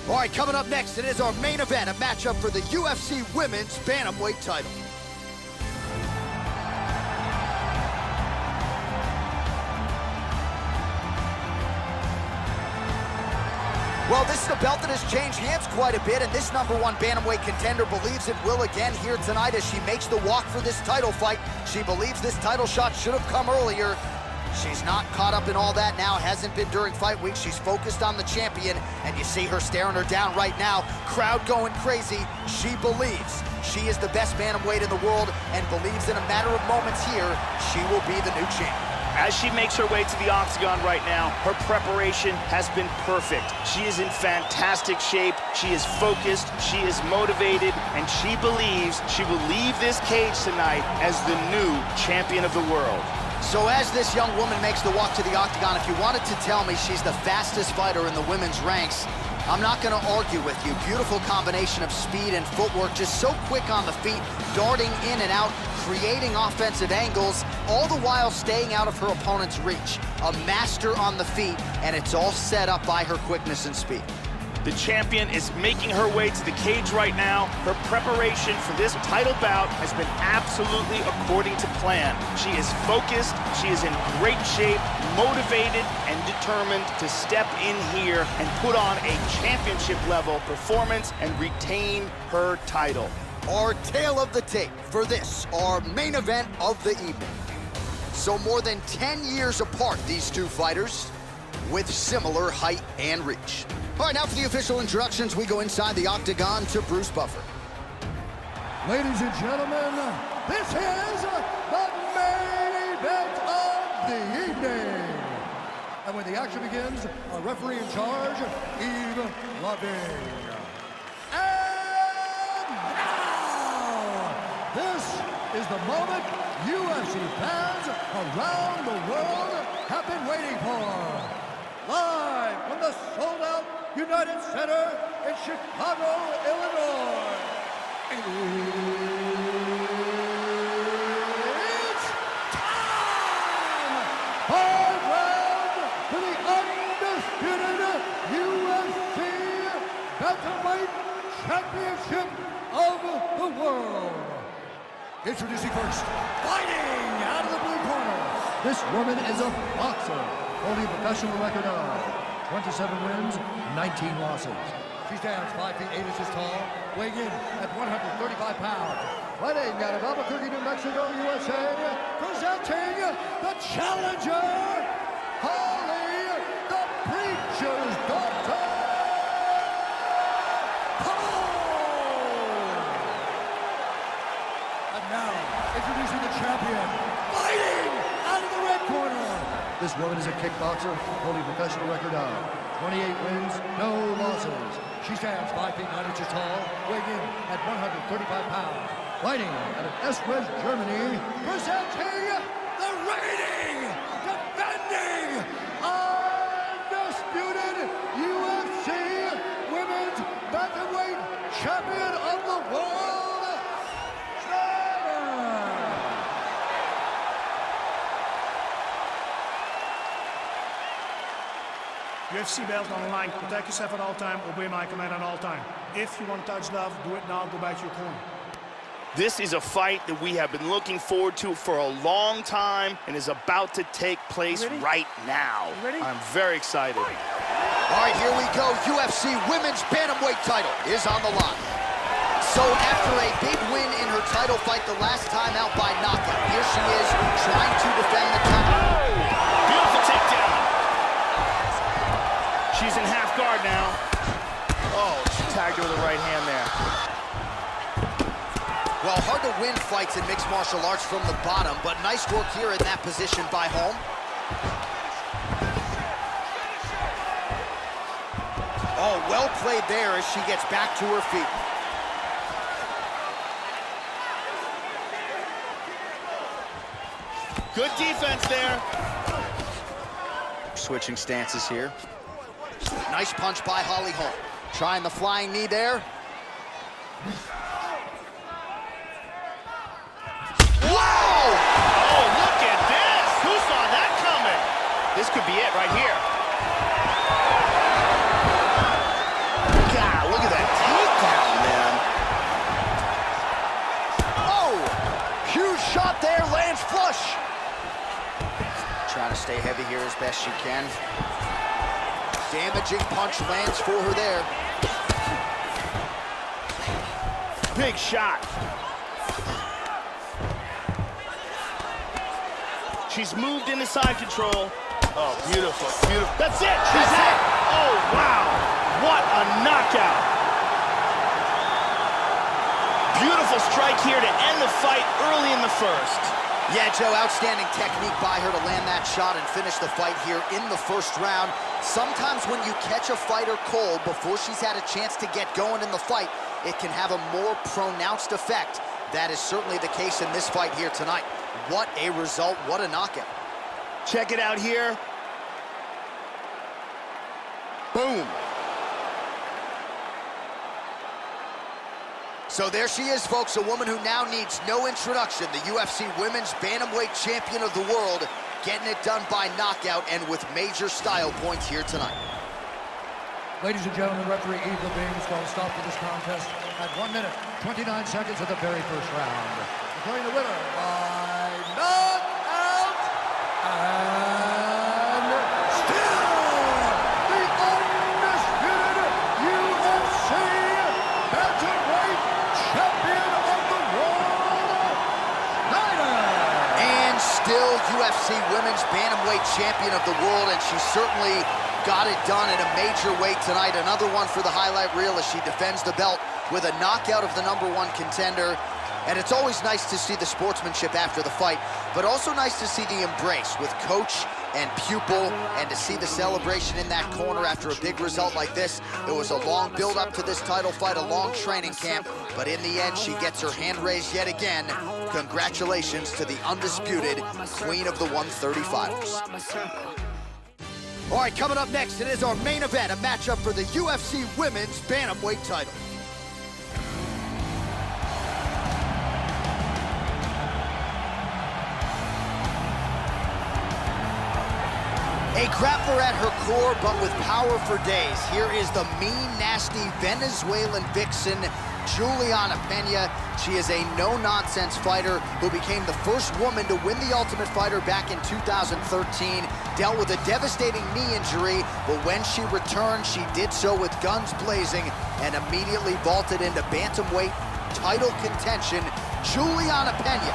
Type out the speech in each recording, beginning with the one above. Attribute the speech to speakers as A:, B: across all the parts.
A: All right, coming up next, it is our main event, a matchup for the UFC Women's Bantamweight title. Well, this is a belt that has changed hands quite a bit, and this #1 Bantamweight contender believes it will again here tonight as she makes the walk for this title fight. She believes this title shot should have come earlier. She's not caught up in all that now, hasn't been during fight week. She's focused on the champion, and you see her staring her down right now. Crowd going crazy. She believes she is the best bantamweight in the world and believes in a matter of moments here, she will be the new champ.
B: As she makes her way to the octagon right now, her preparation has been perfect. She is in fantastic shape, she is focused, she is motivated, and she believes she will leave this cage tonight as the new champion of the world.
A: So as this young woman makes the walk to the octagon, if you wanted to tell me she's the fastest fighter in the women's ranks, I'm not going to argue with you. Beautiful combination of speed and footwork, just so quick on the feet, darting in and out, creating offensive angles, all the while staying out of her opponent's reach. A master on the feet, and it's all set up by her quickness and speed.
B: The champion is making her way to the cage right now. Her preparation for this title bout has been absolutely according to plan. She is focused, she is in great shape, motivated, and determined to step in here and put on a championship-level performance and retain her title.
A: Our tale of the tape for this, our main event of the evening. So more than 10 years apart, these two fighters, with similar height and reach. All right, now for the official introductions, we go inside the octagon to Bruce Buffer.
C: Ladies and gentlemen, this is the main event of the evening. And when the action begins, our referee in charge, Yves Lavigne. And now, this is the moment UFC fans around the world have been waiting for. Live from the sold-out United Center in Chicago, Illinois. It's time! 5 rounds for the undisputed UFC Bantamweight Championship of the world. Introducing first, fighting out of the blue corner. This woman is a boxer, holding a professional record of 27 wins, 19 losses. She stands 5 feet 8 inches tall, weighing in at 135 pounds. Fighting out of Albuquerque, New Mexico, USA, presenting the challenger, Holly the Preacher's Daughter, Cole! And now, introducing the champion, fighting out of the red corner. This woman is a kickboxer, holding a professional record of 28 wins, no losses. She stands 5 feet 9 inches tall, weighing in at 135 pounds. Fighting out of Eschweiz, Germany, presenting the reigning, defending, undisputed UFC Women's Bantamweight Champion of the World, Snyder!
D: UFC belt on the line. Protect yourself at all time. Obey my command at all time. If you want to touch love, do it now. Go back to your corner.
B: This is a fight that we have been looking forward to for a long time and is about to take place right now. I'm very excited.
A: All right, here we go. UFC Women's Bantamweight title is on the line. So after a big win in her title fight the last time out by knockout, here she is trying to defend the title.
B: Beautiful takedown. She's in half guard now. Oh, she tagged her with the right hand there.
A: Well, hard to win fights in mixed martial arts from the bottom, but nice work here in that position by Holm. Oh, well played there as she gets back to her feet.
B: Good defense there.
A: Switching stances here. Nice punch by Holly Holm. Trying the flying knee there. Wow!
B: Oh, look at this. Who saw that coming? This could be it right here.
A: best she can. Damaging punch lands for her there.
B: Big shot. She's moved into side control. Oh, beautiful, beautiful. That's it, she's it. Oh, wow, what a knockout. Beautiful strike here to end the fight early in the first.
A: Yeah, Joe, outstanding technique by her to land that shot and finish the fight here in the first round. Sometimes when you catch a fighter cold before she's had a chance to get going in the fight, it can have a more pronounced effect. That is certainly the case in this fight here tonight. What a result, what a knockout.
B: Check it out here. Boom.
A: So there she is, folks, a woman who now needs no introduction, the UFC Women's Bantamweight Champion of the world, getting it done by knockout and with major style points here tonight.
C: Ladies and gentlemen, referee Eve Levine has called a stop to this contest at 1 minute, 29 seconds of the very first round. Declaring the winner by knockout and still the undisputed UFC Bantamweight Champion of the world, Snyder.
A: And still UFC Women's Bantamweight Champion of the world, and she certainly got it done in a major way tonight. Another one for the highlight reel as she defends the belt with a knockout of the #1 contender. And it's always nice to see the sportsmanship after the fight, but also nice to see the embrace with coach and pupil, and to see the celebration in that corner after a big result like this. It was a long build up to this title fight, a long training camp, but in the end, she gets her hand raised yet again. Congratulations to the undisputed queen of the 135ers. All right, coming up next, it is our main event, a matchup for the UFC Women's Bantamweight title. A grappler at her core, but with power for days. Here is the mean, nasty Venezuelan vixen, Juliana Pena. She is a no-nonsense fighter who became the first woman to win the Ultimate Fighter back in 2013, dealt with a devastating knee injury, but when she returned, she did so with guns blazing and immediately vaulted into bantamweight title contention. Juliana Pena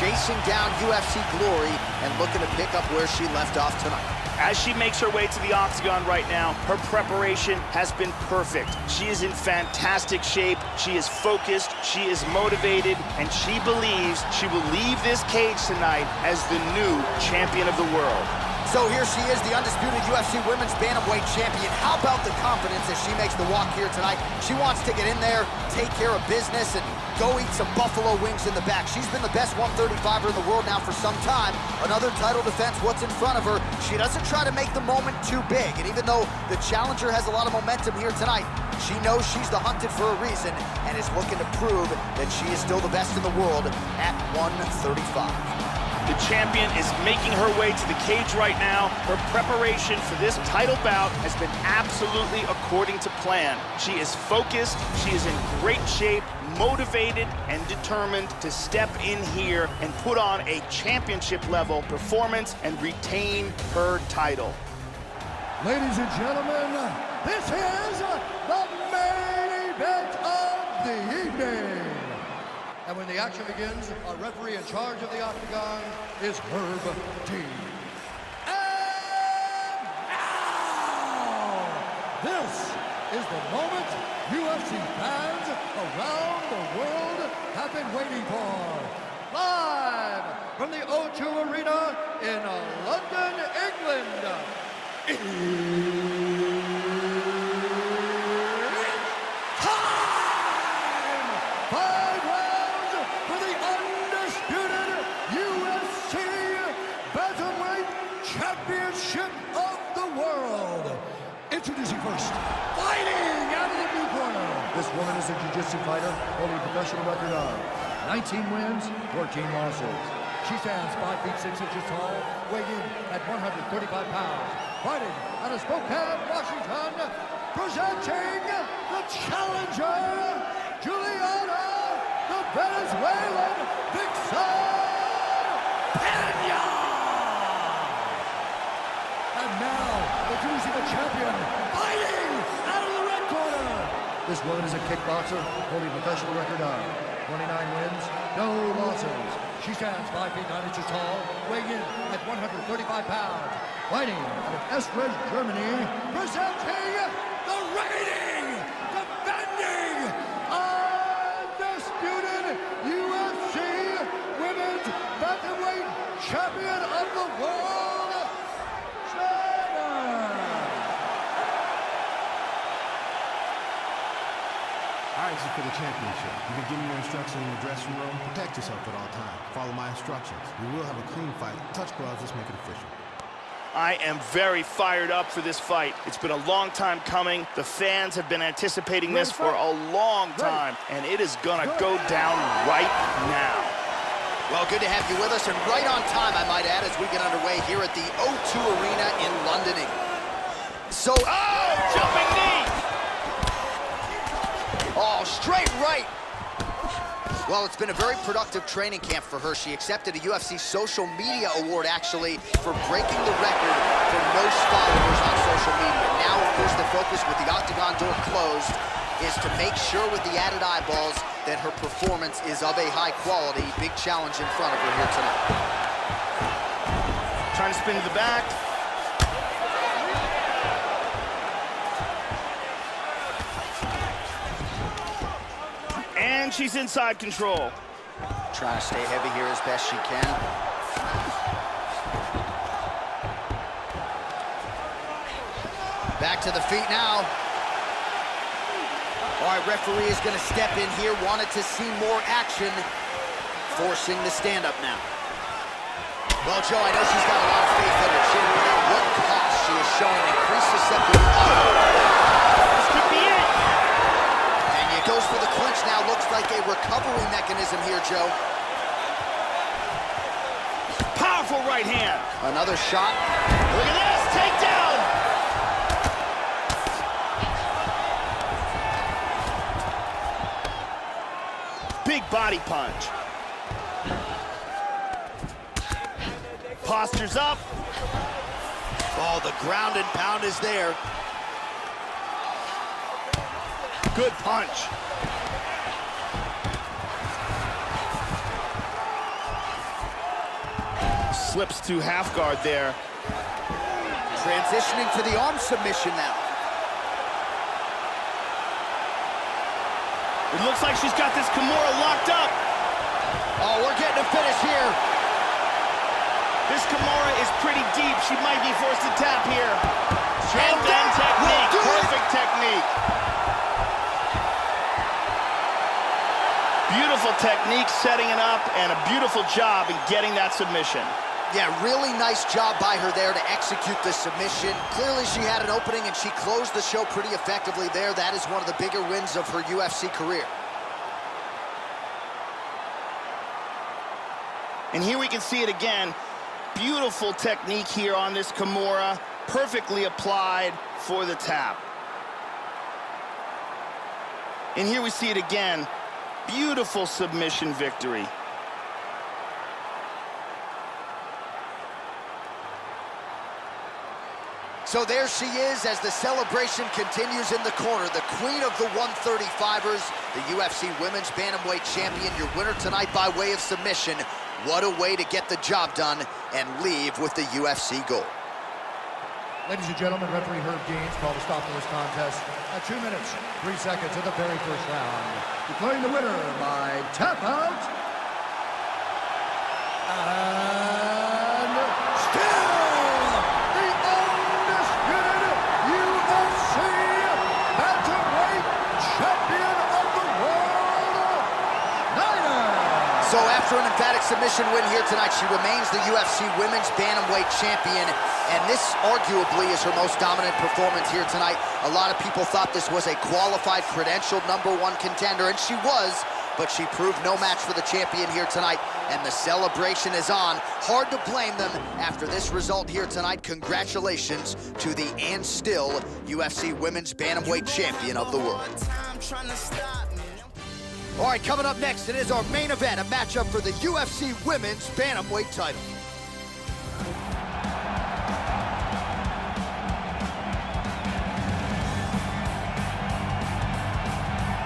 A: chasing down UFC glory and looking to pick up where she left off tonight.
B: As she makes her way to the octagon right now, her preparation has been perfect. She is in fantastic shape, she is focused, she is motivated, and she believes she will leave this cage tonight as the new champion of the world.
A: So here she is, the undisputed UFC Women's Bantamweight Champion. How about the confidence as she makes the walk here tonight? She wants to get in there, take care of business, and go eat some buffalo wings in the back. She's been the best 135er in the world now for some time. Another title defense, what's in front of her? She doesn't try to make the moment too big. And even though the challenger has a lot of momentum here tonight, she knows she's the hunted for a reason and is looking to prove that she is still the best in the world at 135.
B: The champion is making her way to the cage right now. Her preparation for this title bout has been absolutely according to plan. She is focused, she is in great shape, motivated and determined to step in here and put on a championship-level performance and retain her title.
C: Ladies and gentlemen, this is the main event of the evening. And when the action begins, our referee in charge of the octagon is Herb T. And now, this is the moment UFC fans around the world have been waiting for. Live from the O2 Arena in London, England. Championship of the world. Introducing first, fighting out of the blue corner. This woman is a jiu-jitsu fighter holding a professional record of 19 wins, 14 losses. She stands 5 feet 6 inches tall, weighing in at 135 pounds. Fighting out of Spokane, Washington, presenting the challenger, Juliana, the Venezuelan vixen, Pena. the champion, fighting out of the red corner. This woman is a kickboxer, holding a professional record of 29 wins, no losses. She stands 5 feet 9 inches tall, weighing in at 135 pounds. Fighting out of Estrid, Germany, presenting the reigning, defending, undisputed UFC Women's Bantamweight Champion of the World, China.
E: All right, this is for the championship. You can give me your instructions in the dressing room. Protect yourself at all times. Follow my instructions. We will have a clean fight. Touch gloves. Let's make it official.
B: I am very fired up for this fight. It's been a long time coming. The fans have been anticipating this for a long time, and it is gonna go down right now.
A: Well, good to have you with us, and right on time, I might add, as we get underway here at the O2 Arena in London, England. So,
B: Jumping knee!
A: oh, straight right. Well, it's been a very productive training camp for her. She accepted a UFC Social Media Award, actually, for breaking the record for most followers on social media. Now, of course, the focus with the octagon door closed is to make sure with the added eyeballs that her performance is of a high quality. Big challenge in front of her here tonight.
B: Trying to spin to the back. And she's inside control.
A: Trying to stay heavy here as best she can. Back to the feet now. All right, referee is going to step in here. Wanted to see more action, forcing the stand-up now. Well, Joe, I know she's got a lot of faith in her chin, but at what cost she is showing increased susceptibility.
B: This could be it.
A: And it goes for the clinch now. Looks like a recovery mechanism here, Joe.
B: Powerful right hand.
A: Another shot.
B: Look at this, takedown. Big body punch. Posture's up.
A: Oh, the ground and pound is there.
B: Good punch. Slips to half guard there.
A: Transitioning to the arm submission now.
B: It looks like she's got this Kimura locked up.
A: Oh, we're getting a finish here.
B: This Kimura is pretty deep. She might be forced to tap here. And then
A: that
B: technique,
A: will do it.
B: perfect technique. Beautiful technique setting it up, and a beautiful job in getting that submission.
A: Yeah, really nice job by her there to execute the submission. Clearly she had an opening and she closed the show pretty effectively there. That is one of the bigger wins of her UFC career.
B: And here we can see it again. Beautiful technique here on this Kimura. Perfectly applied for the tap. And here we see it again. Beautiful submission victory.
A: So there she is as the celebration continues in the corner. The queen of the 135ers, the UFC Women's Bantamweight Champion, your winner tonight by way of submission. What a way to get the job done and leave with the UFC gold.
C: Ladies and gentlemen, referee Herb Deans called a stop to this contest at 2 minutes, 3 seconds of the very first round. Declaring the winner by tap out. And still the undisputed UFC Bantamweight Champion of the World, Nina.
A: So after an emphatic submission win here tonight, she remains the UFC Women's Bantamweight Champion, and this arguably is her most dominant performance here tonight. A lot of people thought this was a qualified, credentialed #1 contender, and she was, but she proved no match for the champion here tonight, and the celebration is on. Hard to blame them after this result here tonight. Congratulations to the and still UFC Women's Bantamweight Champion of the world. All right, coming up next, it is our main event, a matchup for the UFC Women's Bantamweight title.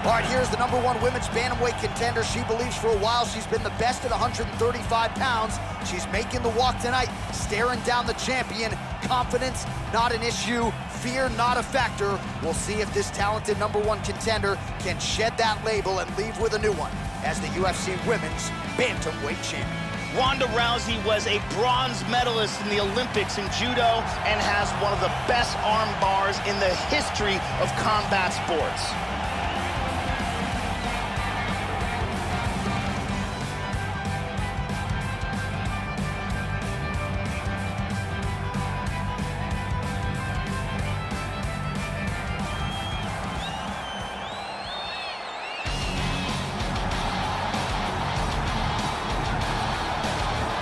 A: All right, here's the #1 women's bantamweight contender. She believes for a while she's been the best at 135 pounds. She's making the walk tonight, staring down the champion. Confidence, not an issue. Fear, not a factor. We'll see if this talented #1 contender can shed that label and leave with a new one as the UFC Women's Bantamweight Champion.
B: Ronda Rousey was a bronze medalist in the Olympics in judo and has one of the best arm bars in the history of combat sports.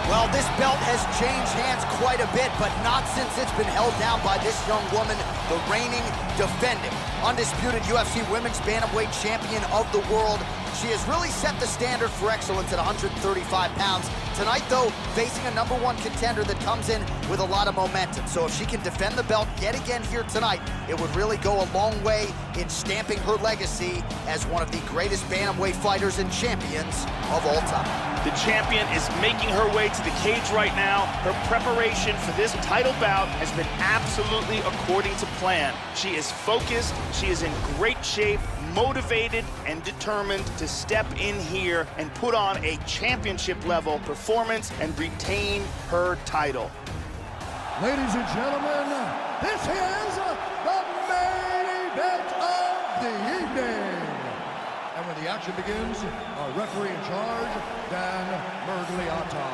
A: Well, this belt has changed hands quite a bit, but not since it's been held down by this young woman, the reigning, defending, undisputed UFC Women's Bantamweight Champion of the world. She has really set the standard for excellence at 135 pounds. Tonight, though, facing a #1 contender that comes in with a lot of momentum. So if she can defend the belt yet again here tonight, it would really go a long way in stamping her legacy as one of the greatest bantamweight fighters and champions of all time.
B: The champion is making her way to the cage right now. Her preparation for this title bout has been absolutely according to plan. She is focused, she is in great shape, motivated, and determined to step in here and put on a championship-level performance and retain her title.
C: Ladies and gentlemen, this is the main event of the evening. And when the action begins, our referee in charge, Dan Mergliata.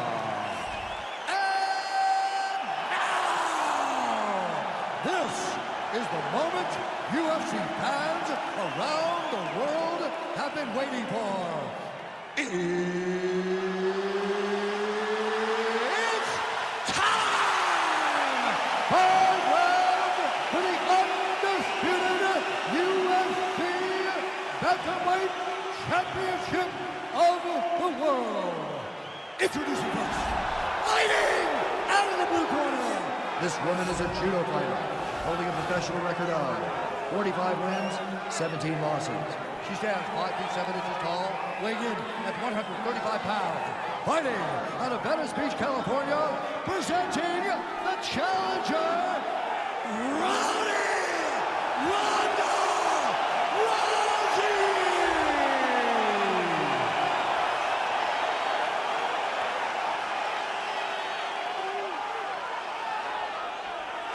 C: And now, this is the moment UFC fans around the world have been waiting for. It's time! Hard round for the undisputed UFC Bantamweight Championship of the world. Introducing first, fighting out of the blue corner. This woman is a judo fighter, holding a professional record of 45 wins, 17 losses. She stands 5 feet 7 inches tall, weighing in at 135 pounds. Fighting out of Venice Beach, California, presenting the challenger, Ronda Rousey!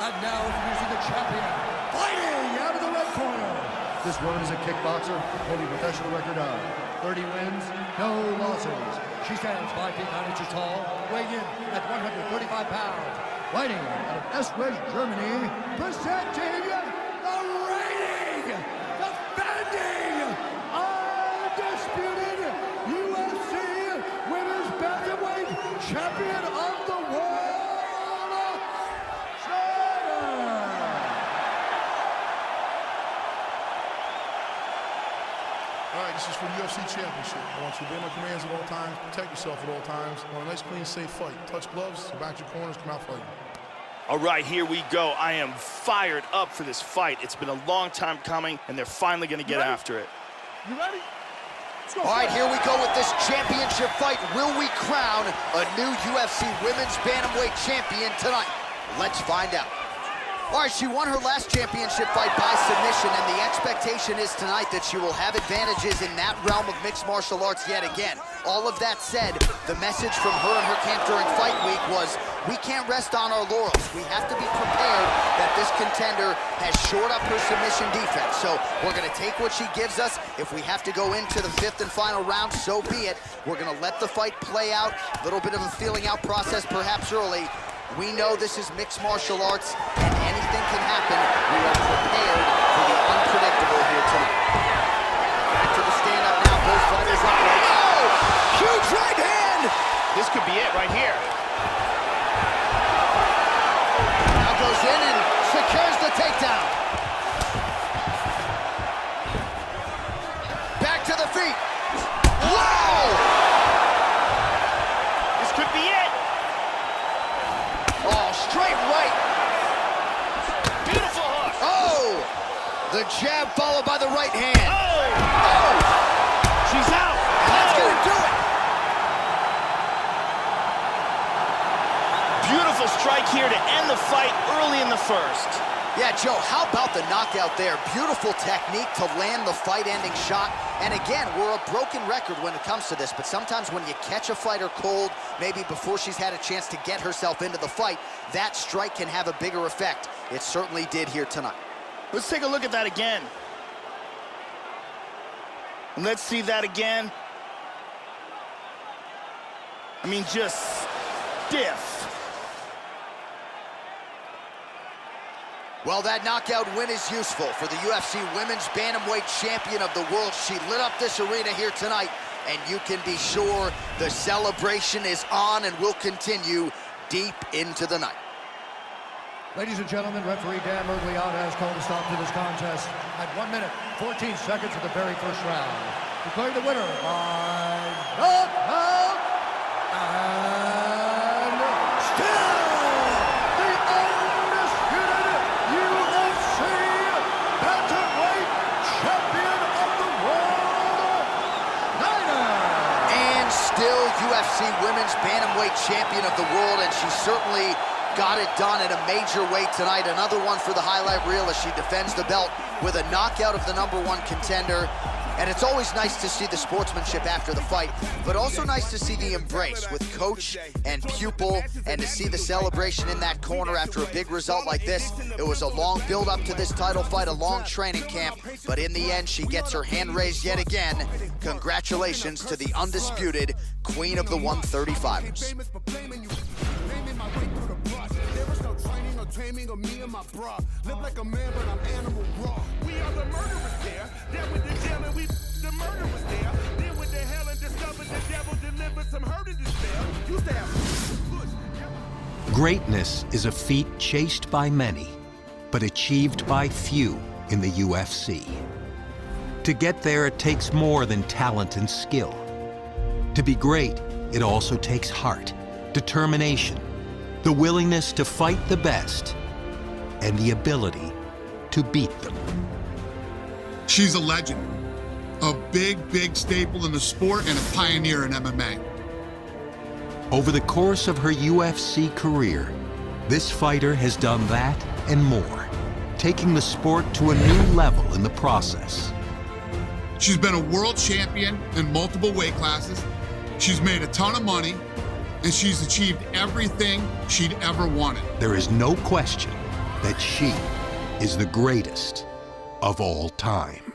C: And now introducing the champion, fighting out of the red corner. This woman is a kickboxer, holding a professional record of 30 wins, no losses. She stands 5 feet 9 inches tall, weighing in at 135 pounds. Fighting out of Eschweiz, Germany, presenting the reigning, defending, undisputed UFC Women's Bantamweight Champion of the world.
F: All right, this is for the UFC Championship. I want you to obey my commands at all times, protect yourself at all times. I want a nice, clean, safe fight. Touch gloves, back your corners, come out fighting.
B: All right, here we go. I am fired up for this fight. It's been a long time coming, and they're finally going to get after it.
F: You ready?
A: All right, here we go with this championship fight. Will we crown a new UFC Women's Bantamweight Champion tonight? Let's find out. All right, she won her last championship fight by submission, and the expectation is tonight that she will have advantages in that realm of mixed martial arts yet again. All of that said, the message from her and her camp during fight week was, we can't rest on our laurels. We have to be prepared that this contender has shored up her submission defense. So we're going to take what she gives us. If we have to go into the 5th and final round, so be it. We're going to let the fight play out, a little bit of a feeling out process perhaps early. We know this is mixed martial arts, and anything can happen. We are prepared for the unpredictable here tonight. Back to the stand-up now, both fighters up. Oh! Huge right hand!
B: This could be it right here.
A: Now goes in and secures the takedown. Back to the feet. Wow!
B: This could be it.
A: Oh, straight right.
B: Beautiful hook.
A: Oh! the jab followed by the right hand.
B: Oh! She's out.
A: And that's gonna do it.
B: Beautiful strike here to end the fight early in the first.
A: Yeah, Joe, how about the knockout there? Beautiful technique to land the fight-ending shot. And again, we're a broken record when it comes to this, but sometimes when you catch a fighter cold, maybe before she's had a chance to get herself into the fight, that strike can have a bigger effect. It certainly did here tonight.
B: Let's take a look at that again. Let's see that again. I mean, just stiff.
A: Well, that knockout win is useful for the UFC Women's Bantamweight Champion of the World. She lit up this arena here tonight, and you can be sure the celebration is on and will continue deep into the night.
C: Ladies and gentlemen, referee Dan Mergliotta has called a stop to this contest at 1 minute, 14 seconds of the very first round. Declaring the winner by knockout, and still the undisputed UFC Bantamweight Champion of the World, Nina.
A: And still UFC Women's Bantamweight Champion of the World, and she certainly got it done in a major way tonight. Another one for the highlight reel as she defends the belt with a knockout of the #1 contender. And it's always nice to see the sportsmanship after the fight, but also nice to see the embrace with coach and pupil, and to see the celebration in that corner after a big result like this. It was a long build up to this title fight, a long training camp, but in the end, she gets her hand raised yet again. Congratulations to the undisputed Queen of the 135ers.
G: Taming of me and my bra. Live like a man, but I'm animal raw. We are the murderers there. There with the jail and we the murderers there. Then with the hell and discovered the devil delivered some hurt and despair. Used to have push.
H: Greatness is a feat chased by many, but achieved by few in the UFC. To get there, it takes more than talent and skill. To be great, it also takes heart, determination, the willingness to fight the best, and the ability to beat them.
I: She's a legend, a big staple in the sport and a pioneer in MMA.
H: Over the course of her UFC career, this fighter has done that and more, taking the sport to a new level in the process.
I: She's been a world champion in multiple weight classes. She's made a ton of money, and she's achieved everything she'd ever wanted.
H: There is no question that she is the greatest of all time.